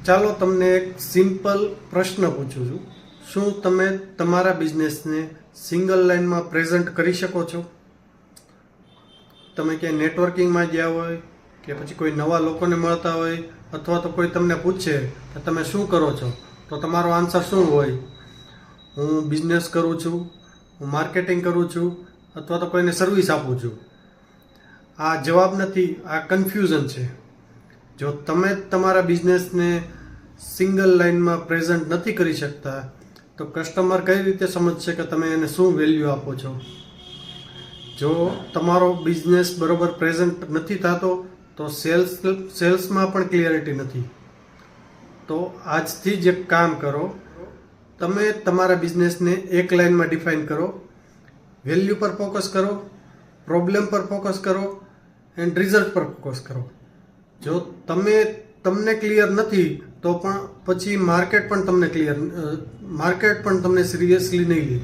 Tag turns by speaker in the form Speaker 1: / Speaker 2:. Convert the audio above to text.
Speaker 1: ચાલો તમને એક સિમ્પલ પ્રશ્ન પૂછું છું. શું તમે તમારા બિઝનેસને સિંગલ લાઇનમાં પ્રેઝન્ટ કરી શકો છો? તમે ક્યાંય નેટવર્કિંગમાં ગયા હોય કે પછી કોઈ નવા લોકોને મળતા હોય અથવા તો કોઈ તમને પૂછે કે તમે શું કરો છો, તો તમારો આન્સર શું હોય? હું બિઝનેસ કરું છું, હું માર્કેટિંગ કરું છું, અથવા તો કોઈને સર્વિસ આપું છું. આ જવાબ નથી, આ કન્ફ્યુઝન છે. જો તમે તમારા બિઝનેસને સિંગલ લાઇનમાં પ્રેઝન્ટ નથી કરી શકતા તો કસ્ટમર કઈ રીતે સમજશે કે તમે એને શું વેલ્યુ આપો છો? જો તમારો બિઝનેસ બરોબર પ્રેઝન્ટ નથી થતો તો સેલ્સમાં પણ ક્લિયરિટી નથી. તો આજથી જ એક કામ કરો, તમે તમારા બિઝનેસને એક લાઇનમાં ડિફાઇન કરો, વેલ્યુ પર ફોકસ કરો, પ્રોબ્લેમ પર ફોકસ કરો એન્ડ રિઝલ્ટ પર ફોકસ કરો. જો તમને ક્લિયર નથી તો પણ પછી માર્કેટ પણ તમને સિરિયસલી નહીં લે.